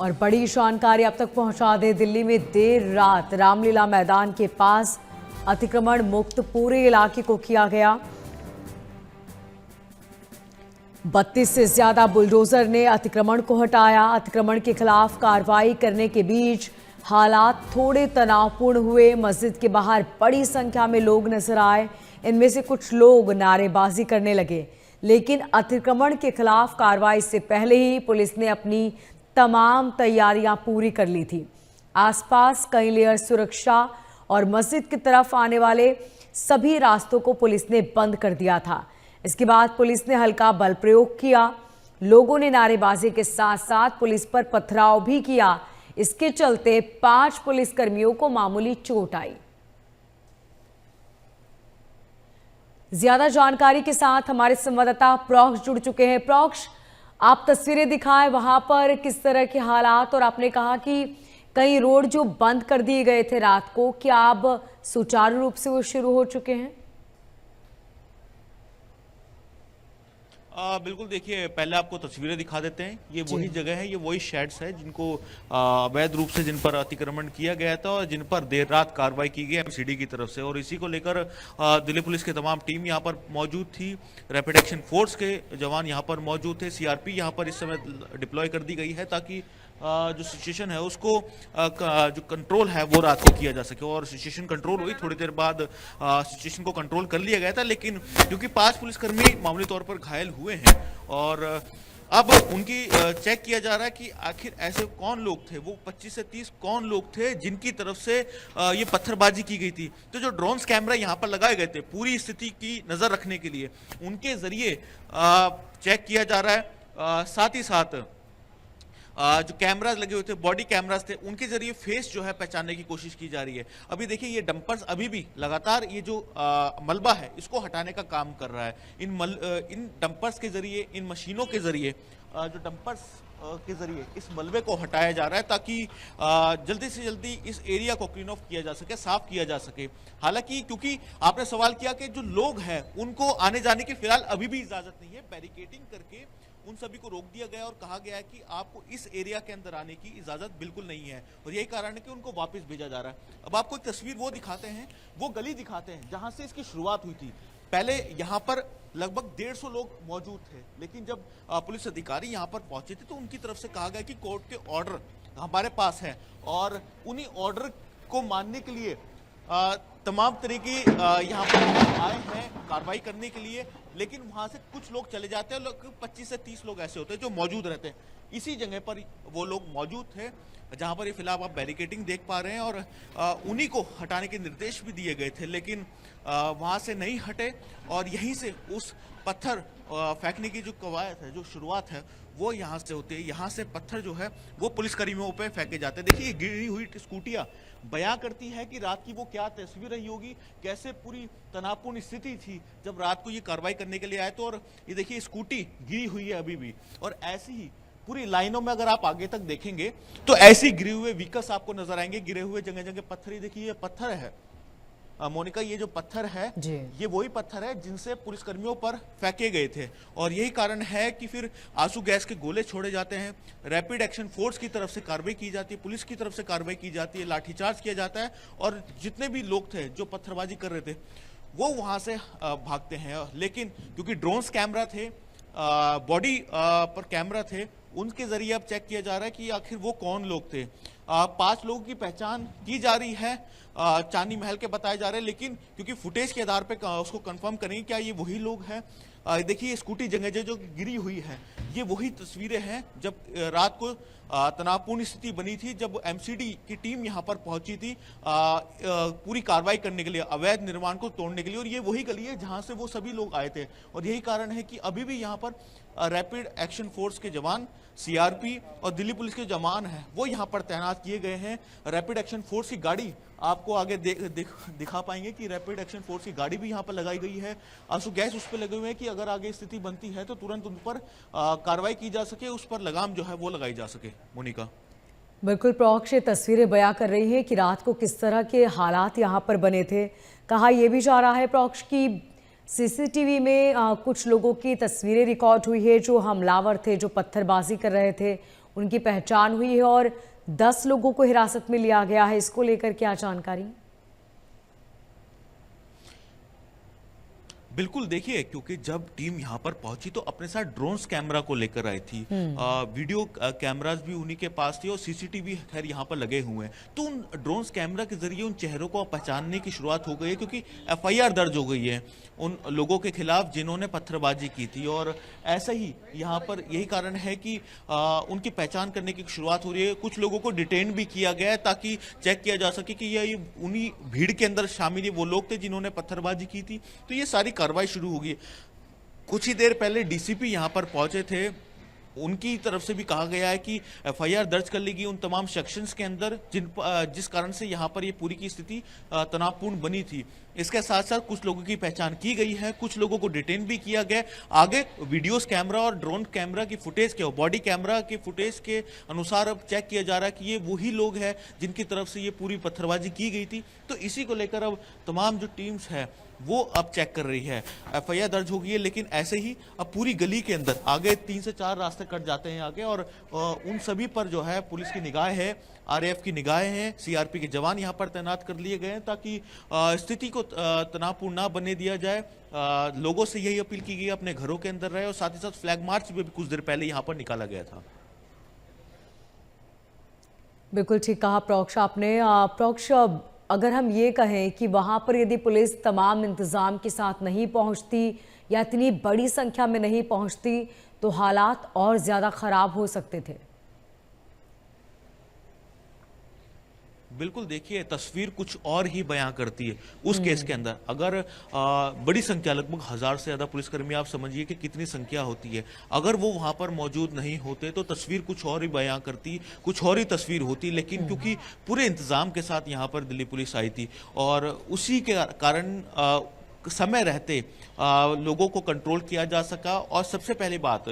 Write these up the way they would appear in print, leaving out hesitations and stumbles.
और बड़ी जानकारी अब तक पहुंचा दे, दिल्ली में देर रात रामलीला मैदान के पास अतिक्रमण मुक्त पूरे इलाके को किया गया। 32 से ज्यादा बुलडोजर ने अतिक्रमण को हटाया। अतिक्रमण के खिलाफ कार्रवाई करने के बीच हालात थोड़े तनावपूर्ण हुए। मस्जिद के बाहर बड़ी संख्या में लोग नजर आए। इनमें से कुछ लोग नारेबाजी करने लगे, लेकिन अतिक्रमण के खिलाफ कार्रवाई से पहले ही पुलिस ने अपनी तमाम तैयारियां पूरी कर ली थी। आसपास कई लेयर सुरक्षा और मस्जिद की तरफ आने वाले सभी रास्तों को पुलिस ने बंद कर दिया था। इसके बाद पुलिस ने हल्का बल प्रयोग किया। लोगों ने नारेबाजी के साथ साथ पुलिस पर पथराव भी किया। इसके चलते 5 पुलिसकर्मियों को मामूली चोट आई। ज्यादा जानकारी के साथ हमारे संवाददाता प्रोक्ष जुड़ चुके हैं। प्रोक्ष, आप तस्वीरें दिखाएं, वहां पर किस तरह के हालात, और आपने कहा कि कई रोड जो बंद कर दिए गए थे रात को, क्या अब सुचारू रूप से वो शुरू हो चुके हैं? बिल्कुल, देखिए पहले आपको तस्वीरें दिखा देते हैं। ये वही जगह है, ये वही शेड्स है जिनको अवैध रूप से जिन पर अतिक्रमण किया गया था और जिन पर देर रात कार्रवाई की गई एमसीडी की तरफ से। और इसी को लेकर दिल्ली पुलिस की तमाम टीम यहाँ पर मौजूद थी। रैपिड एक्शन फोर्स के जवान यहाँ पर मौजूद थे। सीआरपी यहाँ पर इस समय डिप्लॉय कर दी गई है ताकि जो सिचुएशन है उसको जो कंट्रोल है वो रात को किया जा सके। और सिचुएशन कंट्रोल हुई, थोड़ी देर बाद सिचुएशन को कंट्रोल कर लिया गया था, लेकिन क्योंकि 5 पुलिसकर्मी मामूली तौर पर घायल हुए हैं और अब उनकी चेक किया जा रहा है कि आखिर ऐसे कौन लोग थे, वो 25 से 30 कौन लोग थे जिनकी तरफ से ये पत्थरबाजी की गई थी। तो जो ड्रोन्स कैमरा यहाँ पर लगाए गए थे पूरी स्थिति की नज़र रखने के लिए, उनके जरिए चेक किया जा रहा है। साथ ही साथ जो कैमराज लगे हुए थे, बॉडी कैमराज थे, उनके जरिए फेस जो है पहचानने की कोशिश की जा रही है। अभी देखिए ये डंपर्स अभी भी लगातार ये जो मलबा है इसको हटाने का काम कर रहा है। इन डंपर्स के जरिए, इन मशीनों के जरिए, जो डंपर्स के जरिए इस मलबे को हटाया जा रहा है ताकि जल्दी से जल्दी इस एरिया को क्लीन ऑफ किया जा सके, साफ किया जा सके। हालांकि क्योंकि आपने सवाल किया कि जो लोग हैं उनको आने जाने की फिलहाल अभी भी इजाजत नहीं है, बैरिकेडिंग करके उन सभी को रोक दिया गया और कहा गया है कि आपको इस एरिया के अंदर आने की इजाजत बिल्कुल नहीं है और यही कारण है कि उनको वापस भेजा जा रहा है। अब आपको एक तस्वीर वो दिखाते हैं, वो गली दिखाते हैं जहां से इसकी शुरुआत हुई थी। पहले यहां पर लगभग 150 लोग मौजूद थे, लेकिन जब पुलिस अधिकारी यहां पर पहुंचे थे तो उनकी तरफ से कहा गया कि कोर्ट के ऑर्डर हमारे पास है और उन्हीं ऑर्डर को मानने के लिए तमाम तरीके यहाँ पर आए हैं कार्रवाई करने के लिए। लेकिन वहाँ से कुछ लोग चले जाते हैं, 25 से 30 लोग ऐसे होते हैं जो मौजूद रहते हैं। इसी जगह पर वो लोग मौजूद थे जहाँ पर ये फिलहाल आप बैरिकेडिंग देख पा रहे हैं और उन्हीं को हटाने के निर्देश भी दिए गए थे, लेकिन वहाँ से नहीं हटे और यहीं से उस पत्थर फेंकने की जो कवायद है, जो शुरुआत है, वो यहाँ से होती है। यहाँ से पत्थर जो है वो पुलिसकर्मियों पे फेंके जाते हैं। देखिए गिरी हुई स्कूटियाँ बयां करती है कि रात की वो क्या तस्वीर रही होगी, कैसे पूरी तनावपूर्ण स्थिति थी जब रात को ये कार्रवाई करने के लिए आए तो। और ये देखिए स्कूटी गिरी हुई है अभी भी, और ऐसी ही पूरी लाइनों में अगर आप आगे तक देखेंगे तो ऐसे गिरे हुए व्हीकल्स आपको नजर आएंगे, गिरे हुए जगह जगह पत्थर ही। देखिए ये पत्थर है मोनिका, ये जो पत्थर है ये वही पत्थर है जिनसे पुलिसकर्मियों पर फेंके गए थे और यही कारण है कि फिर आंसू गैस के गोले छोड़े जाते हैं। रैपिड एक्शन फोर्स की तरफ से कार्रवाई की जाती है, पुलिस की तरफ से कार्रवाई की जाती है, लाठीचार्ज किया जाता है और जितने भी लोग थे जो पत्थरबाजी कर रहे थे वो वहां से भागते हैं। लेकिन क्योंकि ड्रोन्स कैमरा थे, बॉडी पर कैमरा थे, उनके जरिए अब चेक किया जा रहा है कि आखिर वो कौन लोग थे। 5 लोगों की पहचान की जा रही है, चांदी महल के बताए जा रहे हैं, लेकिन क्योंकि फुटेज के आधार पे उसको कंफर्म करेंगे क्या ये वही लोग हैं। देखिए स्कूटी जगह जो गिरी हुई है ये वही तस्वीरें हैं जब रात को तनावपूर्ण स्थिति बनी थी, जब एमसीडी की टीम यहाँ पर पहुंची थी पूरी कार्रवाई करने के लिए, अवैध निर्माण को तोड़ने के लिए। और ये वही गली है जहां से वो सभी लोग आए थे और यही कारण है कि अभी भी यहाँ पर रैपिड एक्शन फोर्स के जवान, सीआरपी और दिल्ली पुलिस के जवान हैं वो यहाँ पर तैनात किए गए हैं। रैपिड एक्शन फोर्स की गाड़ी आपको आगे दिखा पाएंगे कि रैपिड एक्शन फोर्स की गाड़ी भी यहाँ पर लगाई गई है। आंसू गैस उस पर लगे हुए हैं कि अगर आगे स्थिति बनती है तो तुरंत उन पर कार्रवाई की जा सके, उस पर लगाम जो है वो लगाई जा सके। मोनिका, बिल्कुल प्रोक्ष, ये तस्वीरें बयां कर रही हैं कि रात को किस तरह के हालात यहाँ पर बने थे। कहा यह भी जा रहा है प्रोक्ष कि सीसीटीवी में कुछ लोगों की तस्वीरें रिकॉर्ड हुई है जो हमलावर थे, जो पत्थरबाजी कर रहे थे, उनकी पहचान हुई है और 10 लोगों को हिरासत में लिया गया है। इसको लेकर क्या जानकारी? बिल्कुल, देखिए, क्योंकि जब टीम यहाँ पर पहुंची तो अपने साथ ड्रोन्स कैमरा को लेकर आई थी। वीडियो कैमरास भी उन्हीं के पास थे और सीसीटीवी खैर यहाँ पर लगे हुए हैं। तो उन ड्रोन्स कैमरा के जरिए उन चेहरों को पहचानने की शुरुआत हो गई है, क्योंकि एफआईआर दर्ज हो गई है उन लोगों के खिलाफ जिन्होंने पत्थरबाजी की थी। और ऐसा ही यहाँ पर यही कारण है कि उनकी पहचान करने की शुरुआत हो रही है। कुछ लोगों को डिटेन भी किया गया है ताकि चेक किया जा सके कि ये उन्हीं भीड़ के अंदर शामिल है वो लोग थे जिन्होंने पत्थरबाजी की थी। तो ये सारी कार्रवाई शुरू होगी। कुछ ही देर पहले डीसीपी यहां पर पहुंचे थे, उनकी तरफ से भी कहा गया है कि एफआईआर दर्ज कर ली गई उन तमाम सेक्शंस के अंदर जिस कारण से यहां पर ये पूरी की स्थिति तनावपूर्ण बनी थी। इसके साथ साथ कुछ लोगों की पहचान की गई है, कुछ लोगों को डिटेन भी किया गया। आगे वीडियोस कैमरा और ड्रोन कैमरा की फुटेज के बॉडी कैमरा के फुटेज के अनुसार अब चेक किया जा रहा है कि ये वही लोग हैं जिनकी तरफ से ये पूरी पत्थरबाजी की गई थी। तो इसी को लेकर अब तमाम जो टीम्स है वो अब चेक कर रही है। एफआईआर दर्ज हो गई है, लेकिन ऐसे ही अब पूरी गली के अंदर आगे 3 से 4 रास्ते कट जाते हैं आगे, और उन सभी पर जो है पुलिस की निगाह है, आरएएफ की निगाहें हैं, सीआरपी के जवान यहाँ पर तैनात कर लिए गए हैं ताकि स्थिति को तनावपूर्ण ना बनने दिया जाए। लोगों से यही अपील की गई अपने घरों के अंदर रहे, और साथ ही साथ फ्लैग मार्च भी कुछ देर पहले यहाँ पर निकाला गया था। बिल्कुल ठीक कहा प्रोक्ष आपने। प्रोक्ष, अगर हम ये कहें कि वहां पर यदि पुलिस तमाम इंतजाम के साथ नहीं पहुंचती या इतनी बड़ी संख्या में नहीं पहुंचती तो हालात और ज्यादा खराब हो सकते थे। बिल्कुल, देखिए, तस्वीर कुछ और ही बयां करती है उस केस के अंदर। अगर बड़ी संख्या, लगभग 1000 से ज्यादा पुलिसकर्मी, आप समझिए कि कितनी संख्या होती है, अगर वो वहां पर मौजूद नहीं होते तो तस्वीर कुछ और ही बयां करती, कुछ और ही तस्वीर होती। लेकिन क्योंकि पूरे इंतजाम के साथ यहाँ पर दिल्ली पुलिस आई थी और उसी के कारण समय रहते लोगों को कंट्रोल किया जा सका। और सबसे पहली बात,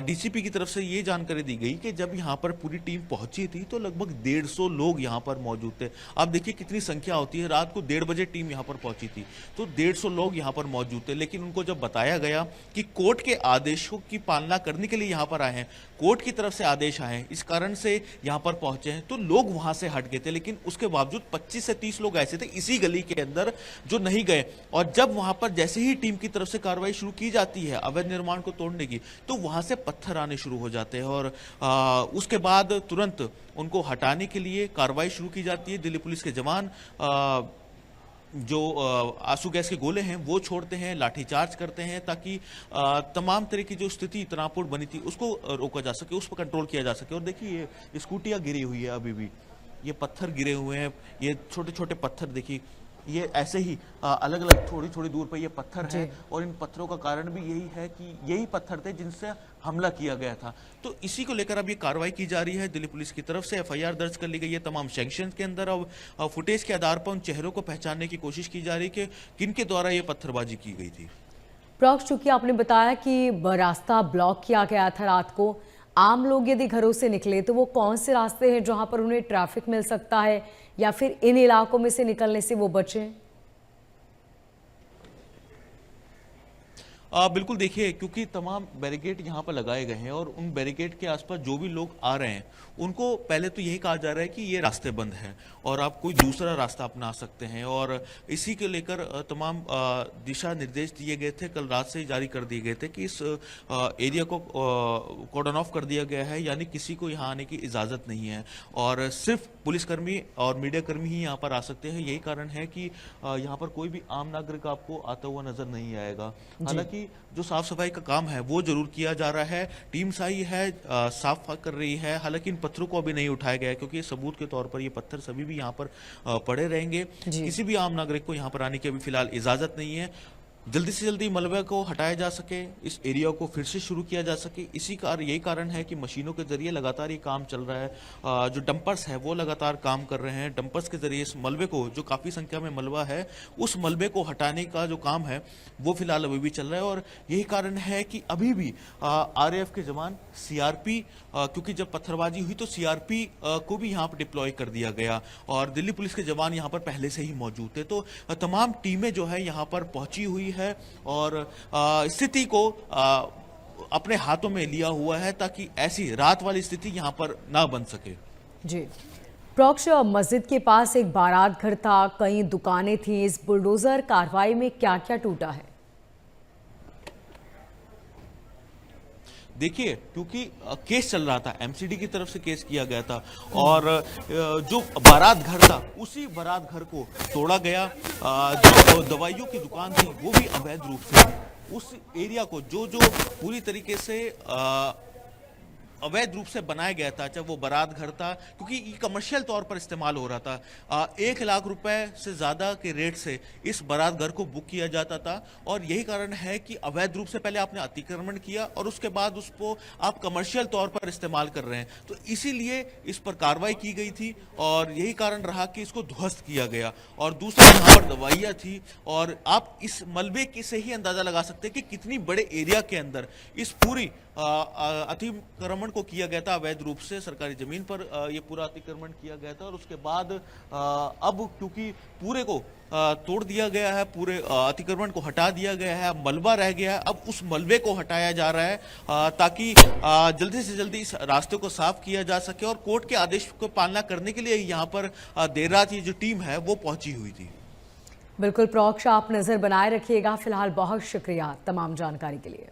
डीसीपी की तरफ से ये जानकारी दी गई कि जब यहाँ पर पूरी टीम पहुंची थी तो लगभग 150 लोग यहाँ पर मौजूद थे। आप देखिए कितनी संख्या होती है। रात को 1:30 बजे टीम यहाँ पर पहुंची थी तो 150 लोग यहाँ पर मौजूद थे। लेकिन उनको जब बताया गया कि कोर्ट के आदेशों की पालना करने के लिए यहाँ पर आए हैं, कोर्ट की तरफ से आदेश आए हैं, इस कारण से यहाँ पर पहुंचे हैं, तो लोग वहां से हट गए थे। लेकिन उसके बावजूद 25 से 30 लोग ऐसे थे इसी गली के अंदर जो नहीं गए। और जब वहां पर जैसे ही टीम की तरफ से कार्रवाई शुरू की जाती है अवैध निर्माण को तोड़ने की, तो वहां से पत्थर आने शुरू हो जाते हैं और उसके बाद तुरंत उनको हटाने के लिए कार्रवाई शुरू की जाती है। दिल्ली पुलिस के जवान जो आंसू गैस के गोले हैं वो छोड़ते हैं, लाठीचार्ज करते हैं ताकि तमाम तरह की जो स्थिति तनावपूर्ण बनी थी उसको रोका जा सके, उस पर कंट्रोल किया जा सके। और देखिए ये स्कूटियां गिरी हुई है, अभी भी ये पत्थर गिरे हुए हैं, ये छोटे छोटे पत्थर देखिए, ये ऐसे ही अलग अलग थोड़ी थोड़ी दूर पर ये पत्थर है। और इन पत्थरों का कारण भी यही है कि यही पत्थर थे जिनसे हमला किया गया था। तो इसी को लेकर अब ये कार्रवाई की जा रही है दिल्ली पुलिस की तरफ से। एफआईआर दर्ज कर ली गई है तमाम सेक्शंस के अंदर। अब फुटेज के आधार पर उन चेहरों को पहचानने की कोशिश की जा रही है कि किनके द्वारा ये पत्थरबाजी की गई थी। प्रोक्ष, चूंकि आपने बताया कि रास्ता ब्लॉक किया गया था रात को, आम लोग यदि घरों से निकले तो वो कौन से रास्ते हैं जहां पर उन्हें ट्रैफिक मिल सकता है या फिर इन इलाकों में से निकलने से वो बचें? बिल्कुल, देखिए, क्योंकि तमाम बैरिकेड यहाँ पर लगाए गए हैं और उन बैरिकेड के आसपास जो भी लोग आ रहे हैं उनको पहले तो यही कहा जा रहा है कि ये रास्ते बंद हैं और आप कोई दूसरा रास्ता अपना सकते हैं। और इसी के लेकर तमाम दिशा निर्देश दिए गए थे, कल रात से ही जारी कर दिए गए थे कि इस एरिया को कॉर्डन ऑफ कर दिया गया है, यानी किसी को यहाँ आने की इजाज़त नहीं है और सिर्फ पुलिसकर्मी और मीडियाकर्मी ही यहाँ पर आ सकते हैं। यही कारण है कि यहाँ पर कोई भी आम नागरिक आपको आता हुआ नजर नहीं आएगा। हालांकि जो साफ सफाई का काम है वो जरूर किया जा रहा है, टीम आई है, साफ कर रही है। हालांकि इन पत्थरों को अभी नहीं उठाया गया है क्योंकि ये सबूत के तौर पर ये पत्थर सभी भी यहाँ पर पड़े रहेंगे। किसी भी आम नागरिक को यहाँ पर आने की अभी फिलहाल इजाजत नहीं है। जल्दी से जल्दी मलबे को हटाया जा सके, इस एरिया को फिर से शुरू किया जा सके, यही कारण है कि मशीनों के जरिए लगातार ये काम चल रहा है। जो डंपर्स है वो लगातार काम कर रहे हैं। डंपर्स के जरिए इस मलबे को, जो काफ़ी संख्या में मलबा है, उस मलबे को हटाने का जो काम है वो फिलहाल अभी भी चल रहा है। और यही कारण है कि अभी भी आरएएफ के जवान, सीआरपी, क्योंकि जब पत्थरबाजी हुई तो सीआरपी को भी यहाँ पर डिप्लॉय कर दिया गया और दिल्ली पुलिस के जवान यहाँ पर पहले से ही मौजूद थे। तो तमाम टीमें जो है यहाँ पर पहुंची हुई हुई है और स्थिति को अपने हाथों में लिया हुआ है ताकि ऐसी रात वाली स्थिति यहाँ पर ना बन सके। जी, प्रोक्ष मस्जिद के पास एक बारात घर था, कई दुकानें थी। इस बुलडोजर कार्रवाई में क्या क्या टूटा है? देखिए, क्योंकि केस चल रहा था, एमसीडी की तरफ से केस किया गया था और जो बारात घर था उसी बारात घर को तोड़ा गया। जो दवाइयों की दुकान थी वो भी अवैध रूप से उस एरिया को जो पूरी तरीके से अवैध रूप से बनाया गया था, चाहे वो बारात घर था, क्योंकि ये कमर्शियल तौर पर इस्तेमाल हो रहा था। 1 लाख रुपए से ज़्यादा के रेट से इस बारात घर को बुक किया जाता था और यही कारण है कि अवैध रूप से पहले आपने अतिक्रमण किया और उसके बाद उसको आप कमर्शियल तौर पर इस्तेमाल कर रहे हैं, तो इसीलिए इस पर कार्रवाई की गई थी और यही कारण रहा कि इसको ध्वस्त किया गया। और दूसरा, यहाँ पर दवाइयाँ थी और आप इस मलबे की से ही अंदाजा लगा सकते हैं कि कितनी बड़े एरिया के अंदर इस पूरी अतिक्रमण को किया गया था। अवैध रूप से सरकारी जमीन पर ये पूरा अतिक्रमण किया गया था और उसके बाद अब क्योंकि पूरे को तोड़ दिया गया है, पूरे अतिक्रमण को हटा दिया गया है, अब मलबा रह गया है, अब उस मलबे को हटाया जा रहा है ताकि जल्दी से जल्दी इस रास्ते को साफ किया जा सके और कोर्ट के आदेश को पालना करने के लिए यहाँ पर देर रात ये जो टीम है वो पहुंची हुई थी। बिल्कुल प्रोक्ष, आप नजर बनाए रखिएगा। फिलहाल बहुत शुक्रिया तमाम जानकारी के लिए।